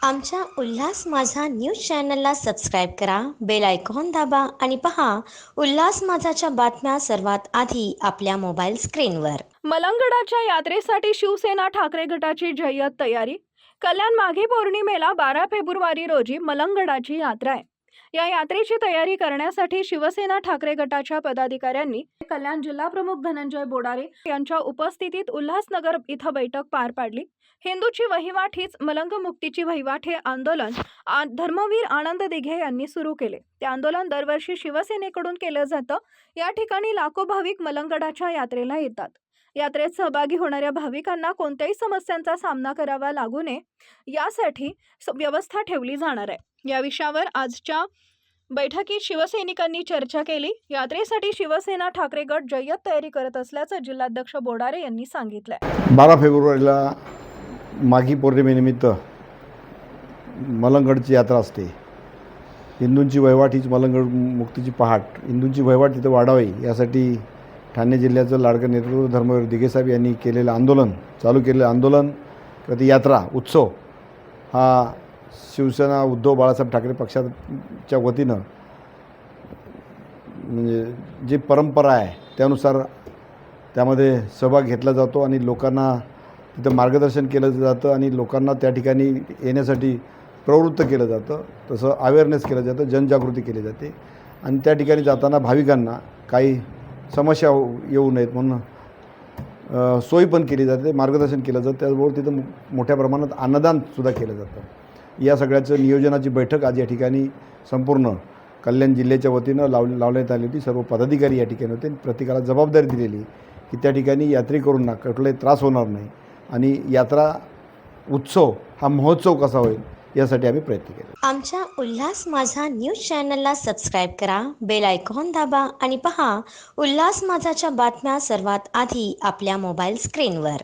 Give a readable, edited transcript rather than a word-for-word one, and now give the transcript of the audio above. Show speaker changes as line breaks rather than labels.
आमच्या उल्हास माझा न्यूज चॅनलला सबस्क्राईब करा, बेल आयकॉन दाबा आणि पहा उल्हास माझाच्या बातम्या सर्वात आधी आपल्या मोबाईल स्क्रीनवर।
मलंगडाच्या यात्रेसाठी शिवसेना ठाकरे गटाची जय्यत तयारी। कल्याण माघी पौर्णिमेला 12 फेब्रुवारी रोजी मलंगडाची यात्रा आहे। या यात्रेची तयारी करण्यासाठी शिवसेना ठाकरे गटाच्या पदाधिकाऱ्यांनी कल्याण जिल्हा प्रमुख धनंजय बोडारे यांच्या उपस्थितीत उल्हासनगर इथं बैठक पार पाडली। हिंदूची वहिवाट हीच मलंग मुक्तीची वहिवाट हे आंदोलन धर्मवीर आनंद दिघे यांनी सुरू केले। ते आंदोलन दरवर्षी शिवसेनेकडून केलं जातं। या ठिकाणी लाखो भाविक मलंगडाच्या यात्रेला येतात। यात्रेत सहभागी होणाऱ्या भाविकांना कोणत्याही समस्यांचा सामना करावा लागू नये यासाठी व्यवस्था ठेवली जाणार आहे। या विषयावर आजच्या बैठकीत शिवसैनिकांनी चर्चा केली। यात्रेसाठी शिवसेना ठाकरे गट जय्यत तयारी करत असल्याचं जिल्हाध्यक्ष बोडारे यांनी सांगितलं।
12 फेब्रुवारीला माघी पौर्णिमेनिमित्त मलंगडची यात्रा असते। हिंदूंची वहिवाट हीच मलंगड मुक्तीची पहाट। हिंदूंची वहिवाट तिथं वाढावी यासाठी ठाणे जिल्ह्याचं लाडकं नेतृत्व धर्मवीर दिघे साहेब यांनी केलेलं आंदोलन, चालू केलेलं आंदोलन ती यात्रा उत्सव हा शिवसेना उद्धव बाळासाहेब ठाकरे पक्षाच्या वतीनं म्हणजे जी परंपरा आहे त्यानुसार त्यामध्ये सहभाग घेतला जातो आणि लोकांना तिथं मार्गदर्शन केलं जातं आणि लोकांना त्या ठिकाणी येण्यासाठी प्रवृत्त केलं जातं। तसं अवेअरनेस केलं जातं, जनजागृती केली जाते आणि त्या ठिकाणी जाताना भाविकांना काही समस्या येऊ नयेत म्हणून सोय पण केली जाते, मार्गदर्शन केलं जातं। त्याचबरोबर तिथं मोठ्या प्रमाणात अन्नदानसुद्धा केलं जातं। या सगळ्याचं नियोजनाची बैठक आज या ठिकाणी संपूर्ण कल्याण जिल्ह्याच्या वतीनं लावण्यात आली होती। सर्व पदाधिकारी या ठिकाणी होते। प्रत्येकाला जबाबदारी दिलेली की त्या ठिकाणी यात्रेकरूंना कुठलाही त्रास होणार नाही आणि यात्रा उत्सव हा महोत्सव कसा होईल यासाठी आम्ही प्रयत्न केले।
आमच्या उल्हास माझा न्यूज चॅनलला सबस्क्राईब करा, बेल आयकॉन दाबा आणि पहा उल्हास माझाच्या बातम्या सर्वात आधी आपल्या मोबाईल स्क्रीनवर।